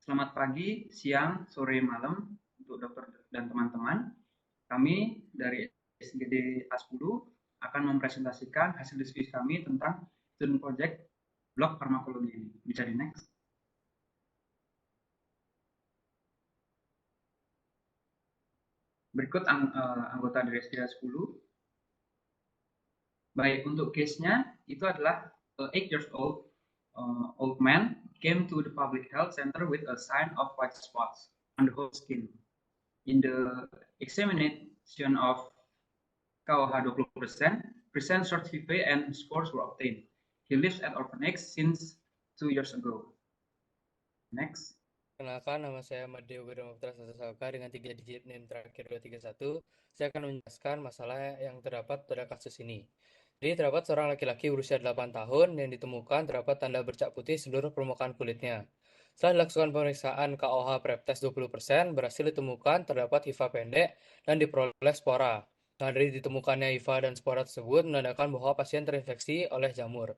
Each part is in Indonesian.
Selamat pagi, siang, sore, malam untuk dokter dan teman-teman. Kami dari SGD A10 akan mempresentasikan hasil diskusi kami tentang student project blok farmakologi ini. Bisa di next. Berikut anggota dari SGD A10. Baik, untuk case-nya itu adalah 8 years old man came to the public health center with a sign of white spots on the whole skin. In the examination of KOH 20%, short CV and scores were obtained. He lives at Orphanex since 2 years ago. Next. Kenalkan, nama saya Madeo Wiramaputra Sasaka dengan 3 digit NIM terakhir 231. Saya akan menjelaskan masalah yang terdapat pada kasus ini. Jadi terdapat seorang laki-laki berusia 8 tahun yang ditemukan terdapat tanda bercak putih seluruh permukaan kulitnya. Setelah dilakukan pemeriksaan KOH Prep Test 20%, berhasil ditemukan terdapat HIV pendek dan diperoleh spora. Nah, dari ditemukannya HIV dan spora tersebut menandakan bahwa pasien terinfeksi oleh jamur.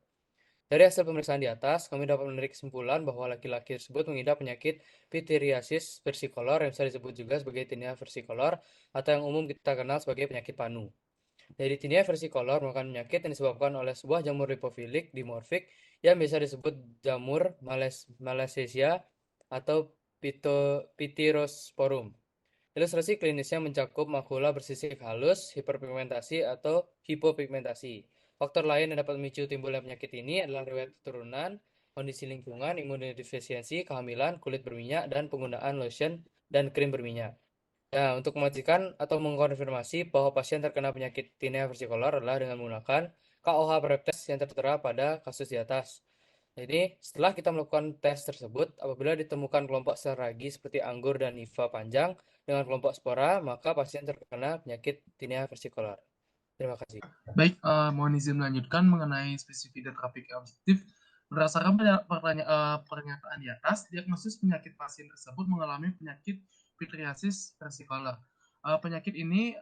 Dari hasil pemeriksaan di atas, kami dapat menarik kesimpulan bahwa laki-laki tersebut mengidap penyakit pityriasis versicolor yang bisa disebut juga sebagai tinea versicolor atau yang umum kita kenal sebagai penyakit panu. Jadi tinea versicolor merupakan penyakit yang disebabkan oleh sebuah jamur lipofilik dimorfik yang biasa disebut jamur Malassezia atau Pityrosporum. Ilustrasi klinisnya mencakup makula bersisik halus, hiperpigmentasi atau hipopigmentasi. Faktor lain yang dapat memicu timbulnya penyakit ini adalah riwayat keturunan, kondisi lingkungan, imunodefisiensi, kehamilan, kulit berminyak, dan penggunaan lotion dan krim berminyak. Nah, untuk memastikan atau mengkonfirmasi bahwa pasien terkena penyakit tinea versicolor adalah dengan menggunakan KOH Prep Test yang tertera pada kasus di atas. Jadi, setelah kita melakukan tes tersebut, apabila ditemukan kelompok sel ragi seperti anggur dan hifa panjang dengan kelompok spora, maka pasien terkena penyakit tinea versicolor. Terima kasih. Baik, mohon izin melanjutkan mengenai spesifik dan terapi yang objektif. Berdasarkan pernyataan di atas, diagnosis penyakit pasien tersebut mengalami penyakit pityriasis versicolor. Penyakit ini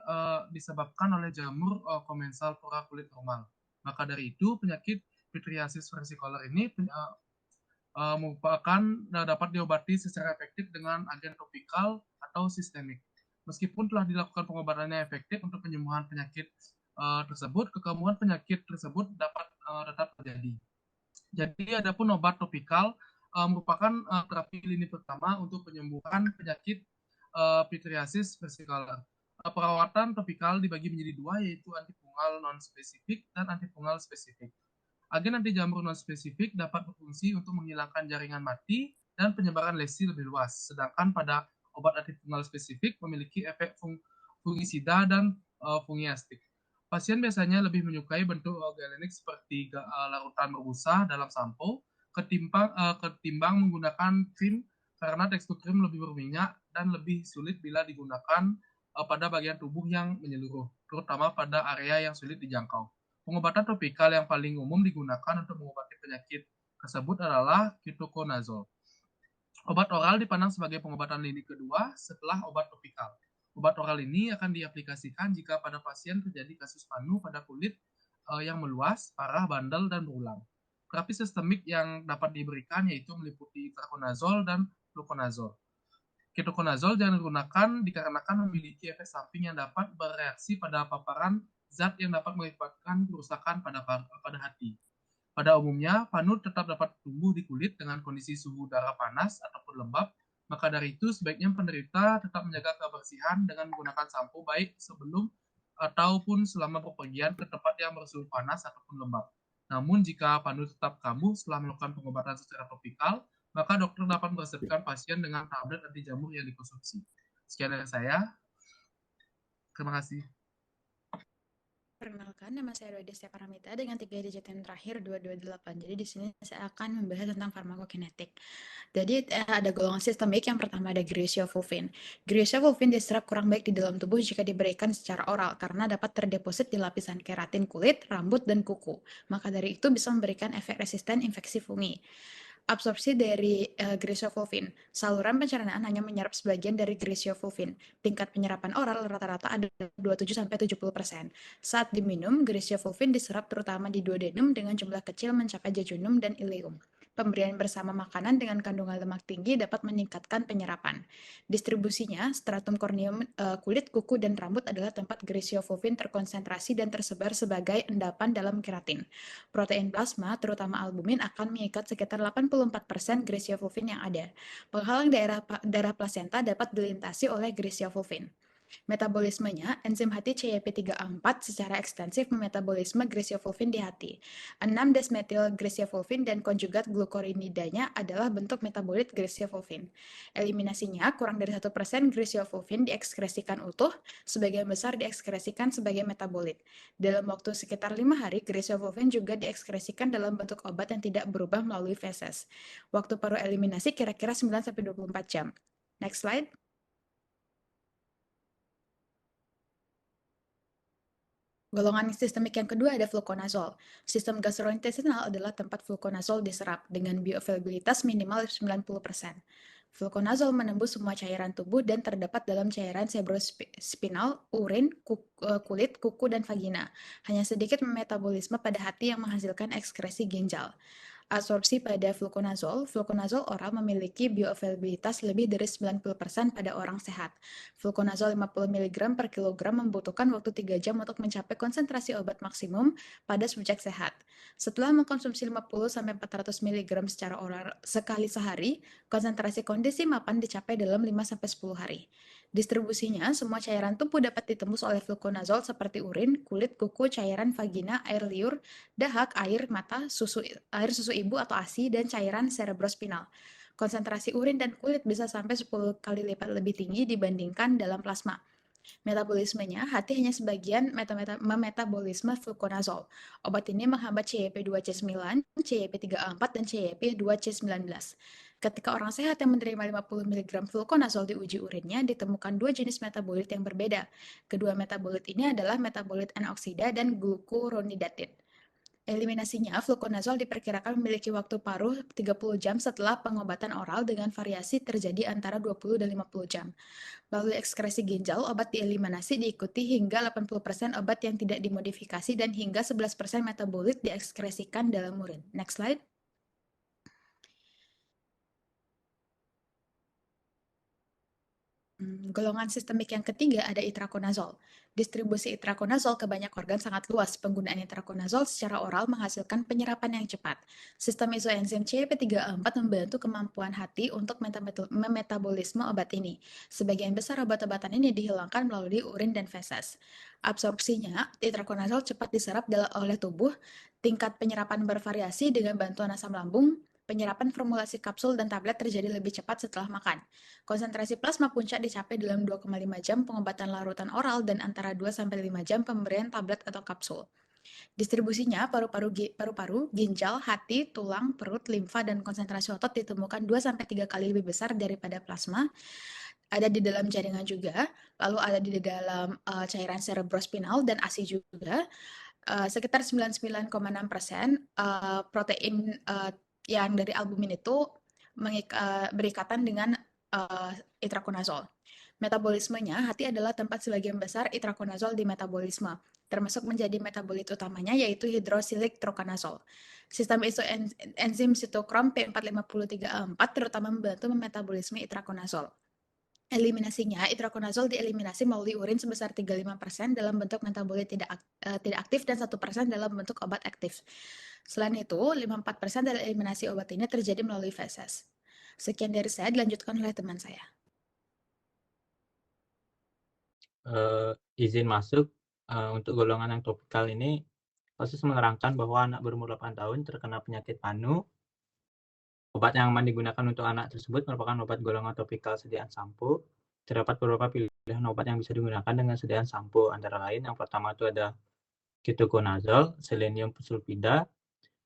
disebabkan oleh jamur komensal pora kulit normal. Maka dari itu, penyakit pityriasis versicolor ini merupakan dapat diobati secara efektif dengan agen topikal atau sistemik. Meskipun telah dilakukan pengobatannya efektif untuk penyembuhan penyakit tersebut, kekambuhan penyakit tersebut dapat tetap terjadi. Jadi adapun obat topikal merupakan terapi lini pertama untuk penyembuhan penyakit pityriasis versicolor. Perawatan topikal dibagi menjadi dua, yaitu antifungal non-spesifik dan antifungal spesifik. Agen anti jamur non-spesifik dapat berfungsi untuk menghilangkan jaringan mati dan penyebaran lesi lebih luas, sedangkan pada obat antifungal spesifik memiliki efek fungisida dan fungiastik. Pasien biasanya lebih menyukai bentuk galenik seperti larutan berbusa dalam sampo ketimbang menggunakan krim karena tekstur krim lebih berminyak dan lebih sulit bila digunakan pada bagian tubuh yang menyeluruh, terutama pada area yang sulit dijangkau. Pengobatan topikal yang paling umum digunakan untuk mengobati penyakit tersebut adalah ketoconazole. Obat oral dipandang sebagai pengobatan lini kedua setelah obat topikal. Obat oral ini akan diaplikasikan jika pada pasien terjadi kasus panu pada kulit yang meluas, parah, bandel, dan berulang. Terapi sistemik yang dapat diberikan yaitu meliputi itraconazole dan fluconazole. Ketoconazole jangan digunakan dikarenakan memiliki efek samping yang dapat bereaksi pada paparan zat yang dapat mengakibatkan kerusakan pada hati. Pada umumnya, panu tetap dapat tumbuh di kulit dengan kondisi suhu udara panas ataupun lembab, maka dari itu sebaiknya penderita tetap menjaga kebersihan dengan menggunakan sampo baik sebelum ataupun selama bepergian ke tempat yang bersuhu panas ataupun lembab. Namun jika panu tetap kambuh setelah melakukan pengobatan secara topikal, maka dokter dapat meresepkan pasien dengan tablet anti jamur yang dikonsumsi. Sekian dari saya. Terima kasih. Perkenalkan, nama saya Desya Paramita dengan 3 digit yang terakhir 228. Jadi di sini saya akan membahas tentang farmakokinetik. Jadi ada golongan sistemik, yang pertama ada griseofulvin. Griseofulvin diserap kurang baik di dalam tubuh jika diberikan secara oral karena dapat terdeposit di lapisan keratin kulit, rambut, dan kuku. Maka dari itu bisa memberikan efek resisten infeksi fungi. Absorpsi dari griseofulvin. Saluran pencernaan hanya menyerap sebagian dari griseofulvin. Tingkat penyerapan oral rata-rata ada 27-70%. Saat diminum, griseofulvin diserap terutama di duodenum dengan jumlah kecil mencapai jejunum dan ileum. Pemberian bersama makanan dengan kandungan lemak tinggi dapat meningkatkan penyerapan. Distribusinya, stratum corneum, kulit, kuku, dan rambut adalah tempat griseofulvin terkonsentrasi dan tersebar sebagai endapan dalam keratin. Protein plasma, terutama albumin, akan mengikat sekitar 84% griseofulvin yang ada. Penghalang daerah plasenta dapat dilintasi oleh griseofulvin. Metabolismenya, enzim hati CYP3A4 secara ekstensif memetabolisme griseofulvin di hati. 6-desmetil-griseofulvin dan konjugat glukorinidanya adalah bentuk metabolit griseofulvin. Eliminasinya, kurang dari 1% griseofulvin diekskresikan utuh, sebagian besar diekskresikan sebagai metabolit. Dalam waktu sekitar 5 hari, griseofulvin juga diekskresikan dalam bentuk obat yang tidak berubah melalui feses. Waktu paruh eliminasi kira-kira 9-24 jam. Next slide. Golongan sistemik yang kedua ada fluconazole. Sistem gastrointestinal adalah tempat fluconazole diserap dengan bioavailabilitas minimal 90%. Fluconazole menembus semua cairan tubuh dan terdapat dalam cairan cerebrospinal, urin, kulit, kuku, dan vagina. Hanya sedikit metabolisme pada hati yang menghasilkan ekskresi ginjal. Absorpsi pada fluconazole oral memiliki bioavailabilitas lebih dari 90% pada orang sehat. Fluconazole 50 mg per kilogram membutuhkan waktu 3 jam untuk mencapai konsentrasi obat maksimum pada subjek sehat. Setelah mengkonsumsi 50-400 mg secara oral sekali sehari, konsentrasi kondisi mapan dicapai dalam 5-10 hari. Distribusinya, semua cairan tubuh dapat ditembus oleh fluconazole seperti urin, kulit, kuku, cairan vagina, air liur, dahak, air mata, air susu ibu atau ASI, dan cairan cerebrospinal. Konsentrasi urin dan kulit bisa sampai 10 kali lipat lebih tinggi dibandingkan dalam plasma. Metabolismenya, hati hanya sebagian memetabolisme fluconazole. Obat ini menghambat CYP2C9, CYP3A4, dan CYP2C19. Ketika orang sehat yang menerima 50 mg fluconazole di uji urinnya, ditemukan dua jenis metabolit yang berbeda. Kedua metabolit ini adalah metabolit N-oksida dan glukuronidatin. Eliminasinya, fluconazole diperkirakan memiliki waktu paruh 30 jam setelah pengobatan oral dengan variasi terjadi antara 20 dan 50 jam. Melalui ekskresi ginjal, obat dieliminasi diikuti hingga 80% obat yang tidak dimodifikasi dan hingga 11% metabolit diekskresikan dalam urin. Next slide. Golongan sistemik yang ketiga ada itraconazole. Distribusi itraconazole ke banyak organ sangat luas. Penggunaan itraconazole secara oral menghasilkan penyerapan yang cepat. Sistem isoenzim CYP3A4 membantu kemampuan hati untuk memetabolisme obat ini. Sebagian besar obat-obatan ini dihilangkan melalui urin dan feses. Absorpsinya, itraconazole cepat diserap oleh tubuh. Tingkat penyerapan bervariasi dengan bantuan asam lambung. Penyerapan formulasi kapsul dan tablet terjadi lebih cepat setelah makan. Konsentrasi plasma puncak dicapai dalam 2,5 jam pengobatan larutan oral dan antara 2-5 jam pemberian tablet atau kapsul. Distribusinya, paru-paru, ginjal, hati, tulang, perut, limfa, dan konsentrasi otot ditemukan 2-3 kali lebih besar daripada plasma. Ada di dalam jaringan juga, lalu ada di dalam cairan cerebrospinal dan ASI juga. Sekitar 99,6% protein yang dari albumin itu berikatan dengan itraconazole. Metabolismenya, hati adalah tempat sebagian besar itraconazole di metabolisme, termasuk menjadi metabolit utamanya yaitu hidroksilik trokanazol. Sistem isoenzim sitokrom P453A4 terutama membantu metabolisme itraconazole. Eliminasinya, itraconazole dieliminasi melalui urin sebesar 35% dalam bentuk metabolit tidak aktif dan 1% dalam bentuk obat aktif. Selain itu, 54% dari eliminasi obat ini terjadi melalui feses. Sekian dari saya, dilanjutkan oleh teman saya. Izin masuk, untuk golongan yang topikal ini, kasus menerangkan bahwa anak berumur 8 tahun terkena penyakit panu. Obat yang aman digunakan untuk anak tersebut merupakan obat golongan topikal sediaan sampo. Terdapat beberapa pilihan obat yang bisa digunakan dengan sediaan sampo, antara lain yang pertama itu ada ketoconazole, selenium sulfida,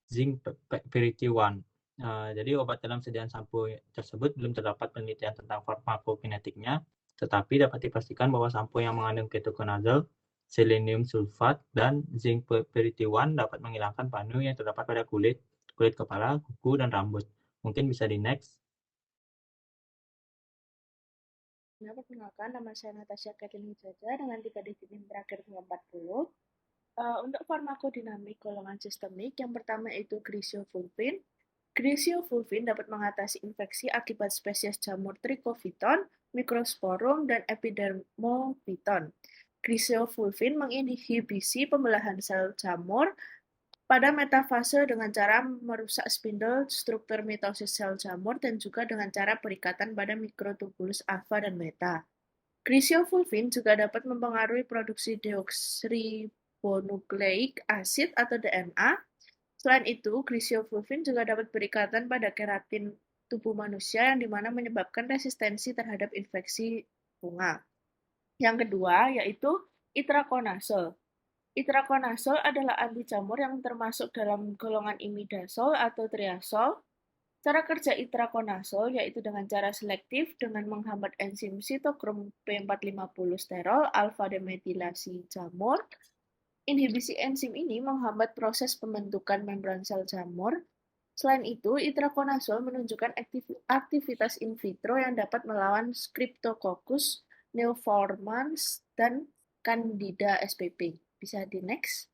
zinc pyridine. Jadi obat dalam sediaan sampo tersebut belum terdapat penelitian tentang farmakokinetiknya, tetapi dapat dipastikan bahwa sampo yang mengandung ketoconazole, selenium sulfat, dan zinc pyridine dapat menghilangkan panu yang terdapat pada kulit kepala, kuku, dan rambut. Mungkin bisa di next. Perkenalkan, nama saya Natasha Kathleen Jaja dengan 3 digit NIM terakhir 240. Untuk farmakodinamik golongan sistemik, yang pertama itu griseofulvin. Griseofulvin dapat mengatasi infeksi akibat spesies jamur Trichofiton, Microsporum, dan Epidermophyton. Griseofulvin menginhibisi pembelahan sel jamur pada metafase dengan cara merusak spindle struktur mitosis sel jamur dan juga dengan cara perikatan pada mikrotubulus alfa dan beta. Griseofulvin juga dapat mempengaruhi produksi deoksiribonukleik acid atau DNA. Selain itu, griseofulvin juga dapat berikatan pada keratin tubuh manusia yang dimana menyebabkan resistensi terhadap infeksi fungal. Yang kedua yaitu itraconazole. Itraconazole adalah anti jamur yang termasuk dalam golongan imidazole atau triazole. Cara kerja itraconazole yaitu dengan cara selektif dengan menghambat enzim sitokrom P450 sterol alfa demetilasi jamur. Inhibisi enzim ini menghambat proses pembentukan membran sel jamur. Selain itu, itraconazole menunjukkan aktivitas in vitro yang dapat melawan Streptococcus neoformans dan Candida spp. Bisa di next.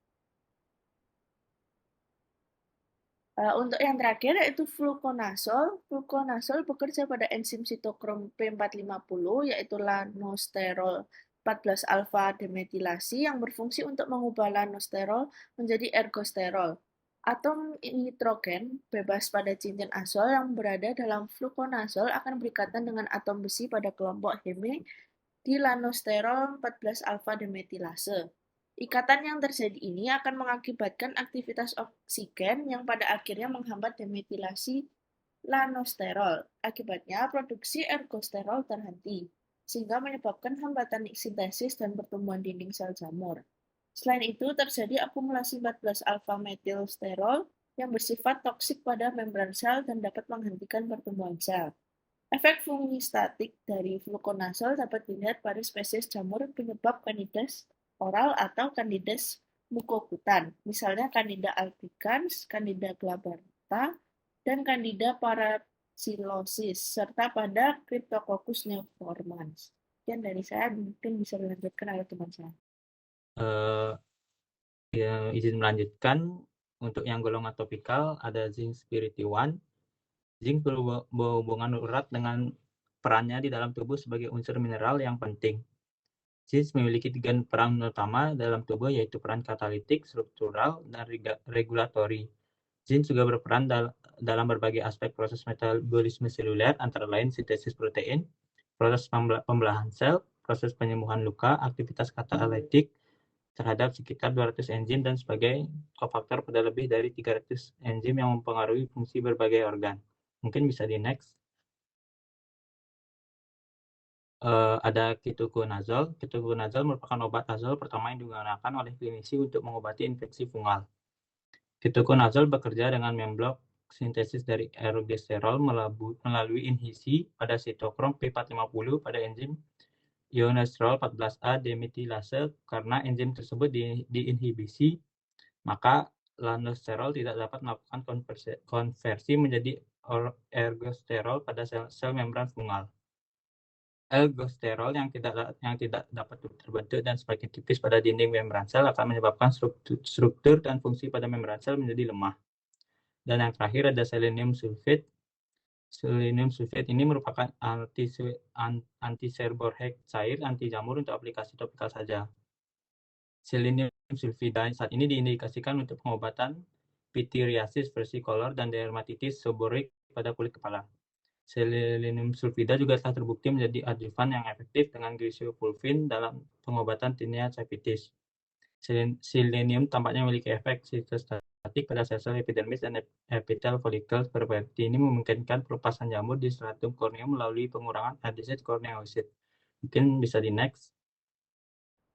Untuk yang terakhir yaitu fluconazole. Fluconazole bekerja pada enzim sitokrom P450 yaitu lanosterol 14 alfa demetilasi yang berfungsi untuk mengubah lanosterol menjadi ergosterol. Atom nitrogen bebas pada cincin azol yang berada dalam fluconazole akan berikatan dengan atom besi pada kelompok heme di lanosterol 14 alfa demetilase. Ikatan yang terjadi ini akan mengakibatkan aktivitas oksigen yang pada akhirnya menghambat demetilasi lanosterol. Akibatnya, produksi ergosterol terhenti, sehingga menyebabkan hambatan sintesis dan pertumbuhan dinding sel jamur. Selain itu, terjadi akumulasi 14 alfa-metilsterol yang bersifat toksik pada membran sel dan dapat menghentikan pertumbuhan sel. Efek fungistatik dari fluconazole dapat dilihat pada spesies jamur penyebab Candida oral atau Candida mucocutan, misalnya Candida albicans, Candida glabrata, dan Candida parapsilosis, serta pada Cryptococcus neoformans. Sekian dari saya, mungkin bisa dilanjutkan oleh teman saya. Izin melanjutkan, untuk yang golongan topikal ada zinc spiridium. Zinc berhubungan erat dengan perannya di dalam tubuh sebagai unsur mineral yang penting. Zinc memiliki 3 peran utama dalam tubuh, yaitu peran katalitik, struktural, dan regulatori. Zinc juga berperan dalam berbagai aspek proses metabolisme seluler, antara lain sintesis protein, proses pembelahan sel, proses penyembuhan luka, aktivitas katalitik terhadap sekitar 200 enzim, dan sebagai kofaktor pada lebih dari 300 enzim yang mempengaruhi fungsi berbagai organ. Mungkin bisa di next. Ada ketoconazole. Ketoconazole merupakan obat azol pertama yang digunakan oleh klinisi untuk mengobati infeksi fungal. Ketoconazole bekerja dengan memblok sintesis dari ergosterol melalui inhibisi pada sitokrom P450 pada enzim ionosterol 14A demetilase. Karena enzim tersebut diinhibisi, maka lanosterol tidak dapat melakukan konversi menjadi ergosterol pada sel membran fungal. Ergosterol yang tidak dapat terbentuk dan semakin tipis pada dinding membran sel akan menyebabkan struktur dan fungsi pada membran sel menjadi lemah. Dan yang terakhir ada selenium sulfate. Selenium sulfate ini merupakan anti-seborrheic cair anti jamur untuk aplikasi topikal saja. Selenium sulfide saat ini diindikasikan untuk pengobatan pityriasis versicolor dan dermatitis seborrheic pada kulit kepala. Selenium sulfida juga telah terbukti menjadi adjuvan yang efektif dengan griseofulvin dalam pengobatan tinea capitis. Selenium tampaknya memiliki efek sitostatik pada sel-sel epidermis dan epithel follicle perverti. Ini memungkinkan pelepasan jamur di stratum korneum melalui pengurangan adesit corneosid. Mungkin bisa di next.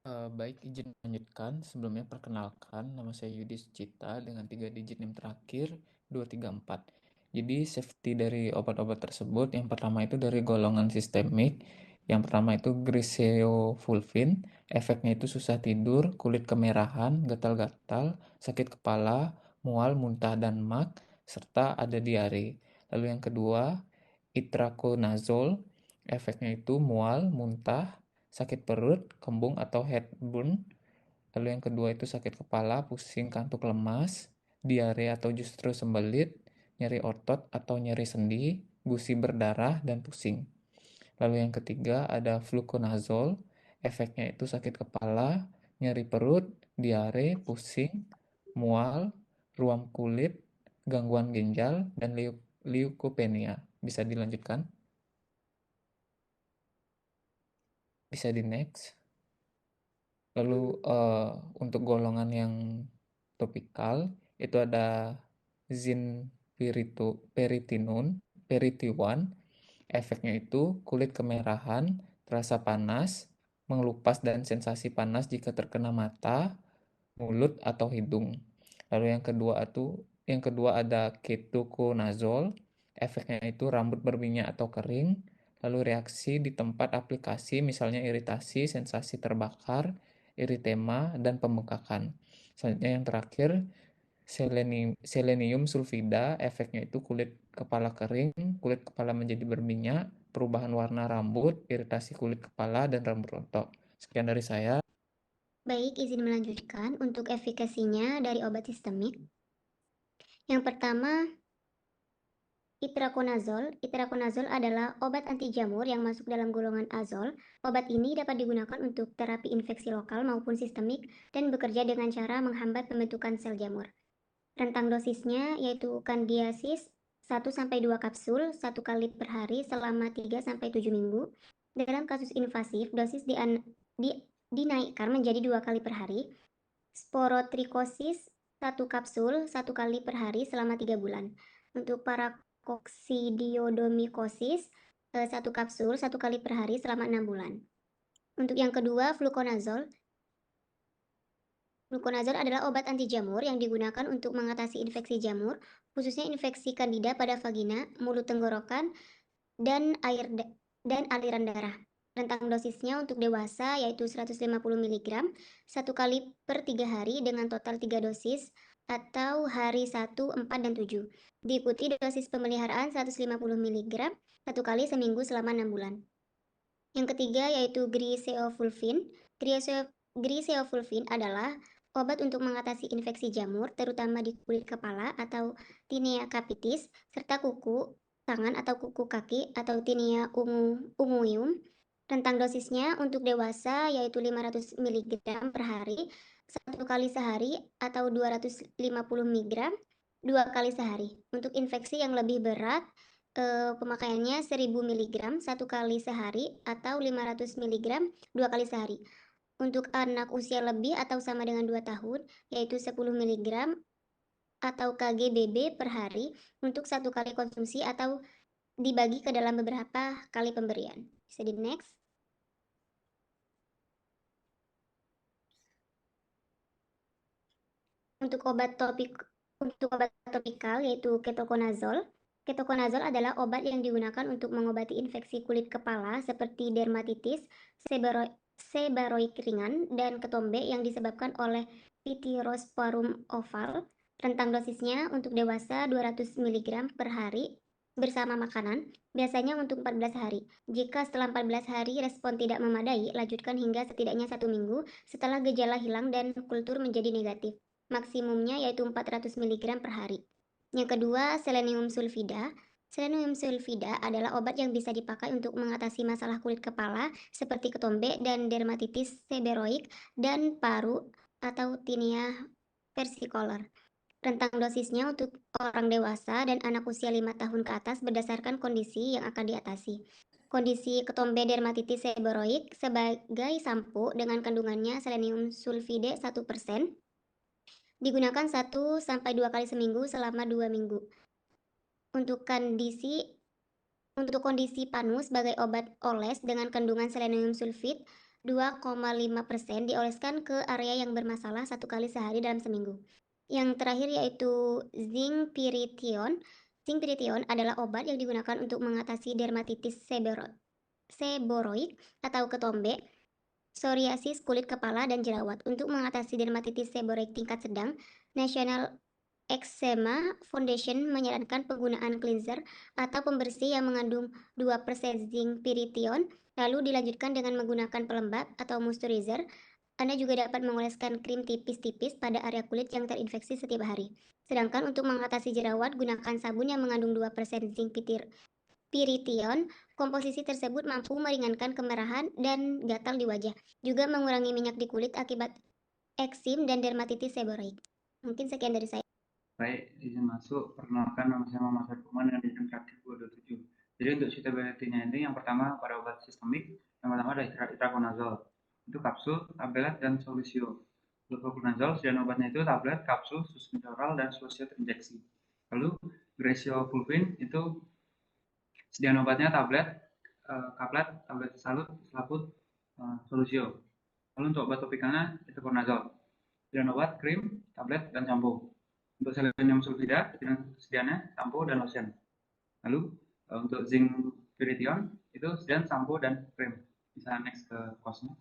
Baik, izin melanjutkan. Sebelumnya perkenalkan, nama saya Yudis Cita dengan 3 digit NIM terakhir 234. Jadi safety dari obat-obat tersebut, yang pertama itu dari golongan sistemik. Yang pertama itu griseofulvin, efeknya itu susah tidur, kulit kemerahan, gatal-gatal, sakit kepala, mual, muntah, dan mak, serta ada diare. Lalu yang kedua, itraconazole, efeknya itu mual, muntah, sakit perut, kembung atau heartburn. Lalu yang kedua itu sakit kepala, pusing, kantuk lemas, diare atau justru sembelit, nyeri otot atau nyeri sendi, gusi berdarah, dan pusing. Lalu yang ketiga ada fluconazole, efeknya itu sakit kepala, nyeri perut, diare, pusing, mual, ruam kulit, gangguan ginjal, dan leukopenia. Bisa dilanjutkan? Bisa di next. Lalu untuk golongan yang topikal itu ada zinpiritinun, efeknya itu kulit kemerahan, terasa panas, mengelupas dan sensasi panas jika terkena mata, mulut atau hidung. Lalu yang kedua ada ketoconazole, efeknya itu rambut berminyak atau kering, lalu reaksi di tempat aplikasi misalnya iritasi, sensasi terbakar, eritema, dan pembengkakan. Selanjutnya yang terakhir selenium sulfida, efeknya itu kulit kepala kering, kulit kepala menjadi berminyak, perubahan warna rambut, iritasi kulit kepala, dan rambut rontok. Sekian dari saya. Baik, izin melanjutkan untuk efikasinya dari obat sistemik. Yang pertama, itraconazole. Itraconazole adalah obat anti jamur yang masuk dalam golongan azol. Obat ini dapat digunakan untuk terapi infeksi lokal maupun sistemik dan bekerja dengan cara menghambat pembentukan sel jamur. Rentang dosisnya yaitu kandiasis 1-2 kapsul 1 kali per hari selama 3-7 minggu. Dalam kasus invasif, dosis dinaikkan menjadi 2 kali per hari. Sporotrikosis 1 kapsul 1 kali per hari selama 3 bulan. Untuk parakoksidiodomikosis 1 kapsul 1 kali per hari selama 6 bulan. Untuk yang kedua, fluconazole. Fluconazole adalah obat anti jamur yang digunakan untuk mengatasi infeksi jamur, khususnya infeksi Candida pada vagina, mulut tenggorokan, dan aliran darah. Rentang dosisnya untuk dewasa yaitu 150 mg 1 kali per 3 hari dengan total 3 dosis atau hari 1, 4, dan 7. Diikuti dosis pemeliharaan 150 mg 1 kali seminggu selama 6 bulan. Yang ketiga yaitu griseofulvin. Griseofulvin adalah obat untuk mengatasi infeksi jamur, terutama di kulit kepala atau tinea capitis, serta kuku tangan atau kuku kaki atau tinea unguium. Rentang dosisnya untuk dewasa yaitu 500 mg per hari, 1 kali sehari atau 250 mg 2 kali sehari. Untuk infeksi yang lebih berat, pemakaiannya 1000 mg 1 kali sehari atau 500 mg 2 kali sehari. Untuk anak usia lebih atau sama dengan 2 tahun, yaitu 10 mg atau kgBB per hari untuk 1 kali konsumsi atau dibagi ke dalam beberapa kali pemberian. Bisa di next. Untuk obat topikal yaitu ketoconazole. Ketoconazole adalah obat yang digunakan untuk mengobati infeksi kulit kepala seperti dermatitis, seborrheic ringan, dan ketombe yang disebabkan oleh Pityrosporum oval. Rentang dosisnya untuk dewasa 200 mg per hari bersama makanan, biasanya untuk 14 hari. Jika setelah 14 hari respon tidak memadai, lanjutkan hingga setidaknya 1 minggu setelah gejala hilang dan kultur menjadi negatif. Maksimumnya yaitu 400 mg per hari. Yang kedua, selenium sulfida. Selenium sulfida adalah obat yang bisa dipakai untuk mengatasi masalah kulit kepala seperti ketombe dan dermatitis seborrheic dan paru atau tinea versicolor. Rentang dosisnya untuk orang dewasa dan anak usia 5 tahun ke atas berdasarkan kondisi yang akan diatasi. Kondisi ketombe dermatitis seborrheic sebagai sampo dengan kandungannya selenium sulfide 1%. Digunakan 1-2 kali seminggu selama 2 minggu. Untuk kondisi panu sebagai obat oles dengan kandungan selenium sulfide 2,5% dioleskan ke area yang bermasalah 1 kali sehari dalam seminggu. Yang terakhir yaitu zinc-pyrithione. Zinc-pyrithione adalah obat yang digunakan untuk mengatasi dermatitis seborrheic atau ketombe, psoriasis kulit kepala, dan jerawat. Untuk mengatasi dermatitis seborrheic tingkat sedang, National Eczema Foundation menyarankan penggunaan cleanser atau pembersih yang mengandung 2% zinc pyrithione, lalu dilanjutkan dengan menggunakan pelembab atau moisturizer Anda juga dapat mengoleskan krim tipis-tipis pada area kulit yang terinfeksi setiap hari. Sedangkan untuk mengatasi jerawat, gunakan sabun yang mengandung 2% zinc pyrithione. Komposisi tersebut mampu meringankan kemerahan dan gatal di wajah, juga mengurangi minyak di kulit akibat eksim dan dermatitis seborreik. Mungkin sekian dari saya. Baik, izin masuk. Perkenalkan, nama saya Muhammad Sarkuman dengan izin praktik 227. Jadi untuk suitability-nya ini yang pertama pada obat sistemik, yang pertama ada itraconazole. Itu kapsul, tablet, dan solusio. Fluconazole, sediaan obatnya itu tablet, kapsul, suspensi oral, dan solusio terinjeksi. Lalu graciofulvin itu sediaan obatnya tablet, kaplet, tablet salut, selaput, solusio. Lalu untuk obat topikalnya itu itraconazole. Sediaan obat, krim, tablet, dan sampo. Untuk selenium sulfida, sediaannya sampo dan lotion. Lalu untuk zinc pyrithione itu sediaan sampo dan krim. Bisa next ke cost-nya.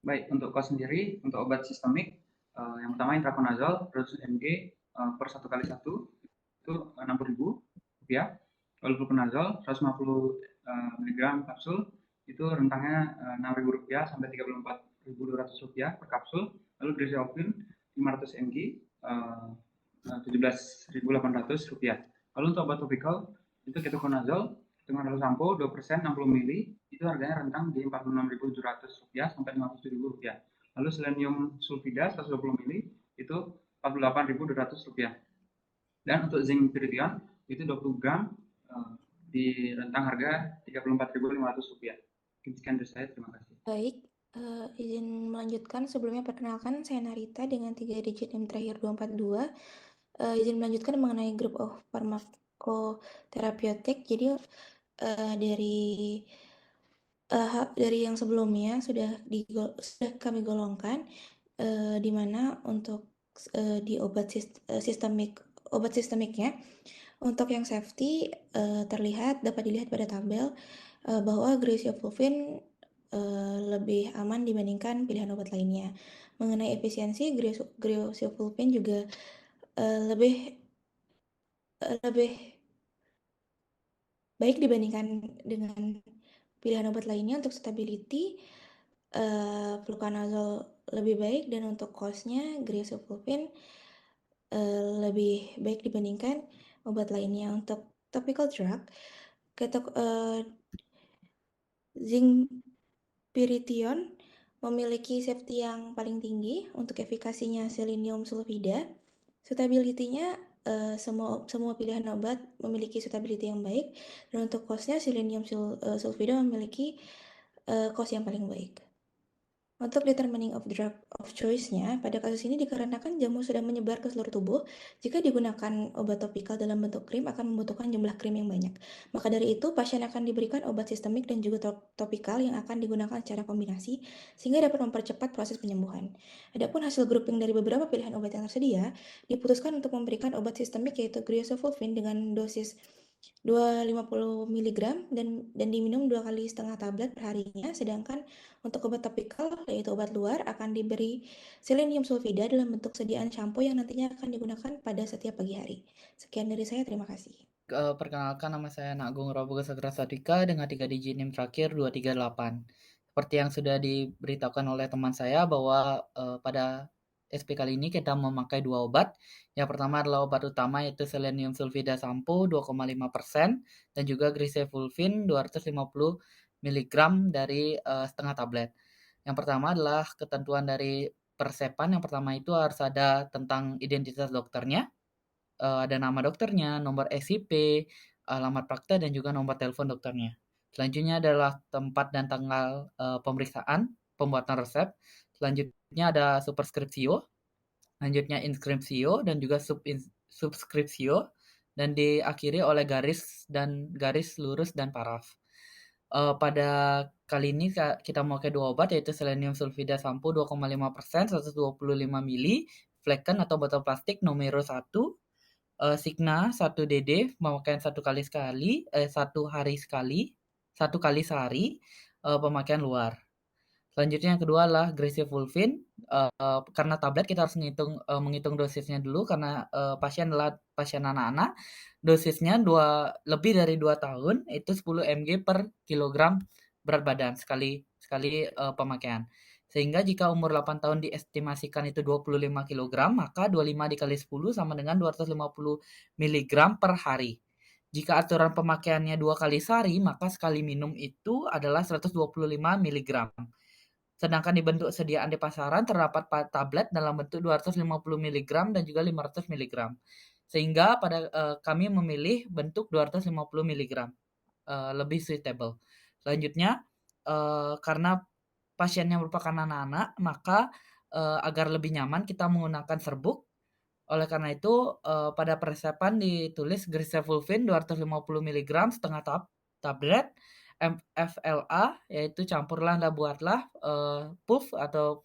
Baik, untuk cost sendiri, untuk obat sistemik, yang pertama itraconazole 100 mg per 1 kali 1 itu Rp60.000. Lalu fluconazole 150 mg kapsul itu rentangnya Rp6.000 sampai Rp34.200 per kapsul. Lalu graciofulvin 500 mg Rp17.800. Lalu untuk obat topikal itu ketoconazole dengan harga sampo 2% 60 ml itu harganya rentang di Rp46.700 sampai Rp57.000. Lalu selenium sulfida 120 ml itu Rp48.200. Dan untuk zinc pyrithione itu 20 gram di rentang harga Rp34.500. Sekian dari saya, terima kasih. Baik, izin melanjutkan. Sebelumnya perkenalkan, saya Narita dengan 3 digit NIM terakhir 242. Izin melanjutkan mengenai group of pharmacotherapeutic. Jadi dari yang sebelumnya sudah kami golongkan, di mana untuk di obat sistemiknya, untuk yang safety dapat dilihat pada tabel bahwa graciofulvin lebih aman dibandingkan pilihan obat lainnya. Mengenai efisiensi, graciofulvin juga lebih baik dibandingkan dengan pilihan obat lainnya. Untuk stability, fluconazole lebih baik, dan untuk cost-nya graciofulvin lebih baik dibandingkan obat lainnya. Untuk topical drug, zinc pyrithione memiliki safety yang paling tinggi. Untuk efikasinya selenium sulfida, suitability-nya semua pilihan obat memiliki suitability yang baik, dan untuk cost-nya selenium sulfida memiliki cost yang paling baik. Untuk determining of drug of choice-nya, pada kasus ini dikarenakan jamur sudah menyebar ke seluruh tubuh, jika digunakan obat topikal dalam bentuk krim akan membutuhkan jumlah krim yang banyak. Maka dari itu, pasien akan diberikan obat sistemik dan juga topikal yang akan digunakan secara kombinasi, sehingga dapat mempercepat proses penyembuhan. Adapun hasil grouping dari beberapa pilihan obat yang tersedia, diputuskan untuk memberikan obat sistemik yaitu graciofulvin dengan dosis 250 mg dan diminum 2,5 kali tablet per harinya. Sedangkan untuk obat topikal yaitu obat luar akan diberi selenium sulfida dalam bentuk sediaan shampoo yang nantinya akan digunakan pada setiap pagi hari. Sekian dari saya, terima kasih. Perkenalkan, nama saya Nagung Roboga Sagra Sadika dengan 3 digit NIM terakhir 238. Seperti yang sudah diberitahukan oleh teman saya bahwa pada SP kali ini kita memakai 2 obat. Yang pertama adalah obat utama yaitu selenium sulfida sampo 2,5% dan juga graciofulvin 250 mg dari setengah tablet. Yang pertama adalah ketentuan dari persepan. Yang pertama itu harus ada tentang identitas dokternya, ada nama dokternya, nomor SIP, alamat praktek, dan juga nomor telepon dokternya. Selanjutnya adalah tempat dan tanggal pemeriksaan, pembuatan resep. Selanjutnya ada superskripsio, selanjutnya inskripsio, dan juga subskripsio, dan diakhiri oleh garis lurus dan paraf. Pada kali ini kita memakai 2 obat yaitu selenium sulfida sampo 2,5% 125 ml, Flecken atau botol plastik nomor 1, Signa 1 DD pemakaian 1 kali sehari, pemakaian luar. Selanjutnya yang kedua adalah Grisifulvin. Karena tablet kita harus menghitung dosisnya dulu karena pasien adalah pasien anak-anak. Dosisnya lebih dari 2 tahun itu 10 mg per kilogram berat badan sekali pemakaian. Sehingga jika umur 8 tahun diestimasikan itu 25 kg, maka 25 dikali 10 sama dengan 250 mg per hari. Jika aturan pemakaiannya 2 kali sehari, maka sekali minum itu adalah 125 mg. Sedangkan di bentuk sediaan di pasaran terdapat tablet dalam bentuk 250 mg dan juga 500 mg. Sehingga kami memilih bentuk 250 mg, lebih suitable. Selanjutnya, karena pasiennya merupakan anak-anak, maka agar lebih nyaman kita menggunakan serbuk. Oleh karena itu, pada peresepan ditulis Grisifulvin 250 mg setengah tablet FLA, yaitu campurlah dan buatlah puff atau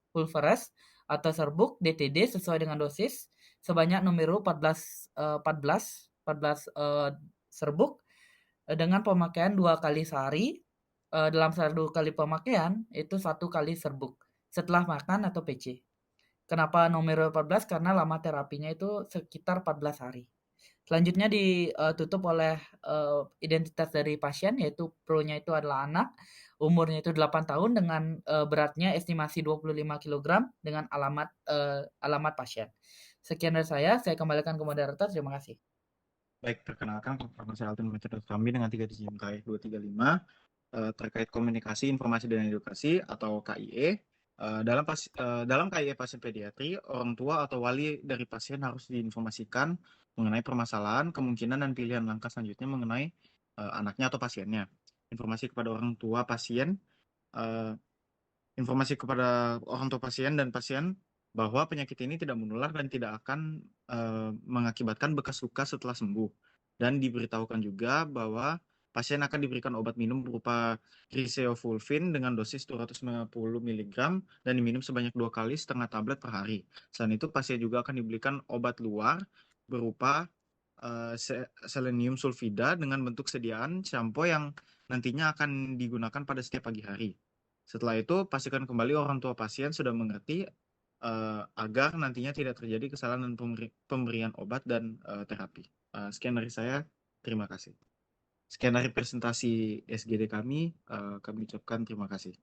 pulveres atau serbuk DTD sesuai dengan dosis sebanyak numero 14 serbuk dengan pemakaian 2 kali sehari. Dalam 1 kali pemakaian itu 1 kali serbuk setelah makan atau PC. Kenapa numero 14? Karena lama terapinya itu sekitar 14 hari. Selanjutnya ditutup oleh identitas dari pasien, yaitu pro-nya itu adalah anak, umurnya itu 8 tahun dengan beratnya estimasi 25 kg dengan alamat pasien. Sekian dari saya kembalikan ke moderator, terima kasih. Baik, perkenalkan Farmasi Altin metode kami dengan 3 digit KIE 235 terkait komunikasi, informasi, dan edukasi atau KIE. Dalam KIE pasien pediatri, orang tua atau wali dari pasien harus diinformasikan mengenai permasalahan, kemungkinan, dan pilihan langkah selanjutnya mengenai anaknya atau pasiennya. Informasi kepada orang tua pasien dan pasien bahwa penyakit ini tidak menular dan tidak akan mengakibatkan bekas luka setelah sembuh. Dan diberitahukan juga bahwa pasien akan diberikan obat minum berupa Grisifulvin dengan dosis 250 mg dan diminum sebanyak 2 kali setengah tablet per hari. Selain itu, pasien juga akan diberikan obat luar berupa selenium sulfida dengan bentuk sediaan shampoo yang nantinya akan digunakan pada setiap pagi hari. Setelah itu, pastikan kembali orang tua pasien sudah mengerti agar nantinya tidak terjadi kesalahan dan pemberian obat dan terapi. Sekian dari saya, terima kasih. Sekian dari presentasi SGD kami ucapkan terima kasih.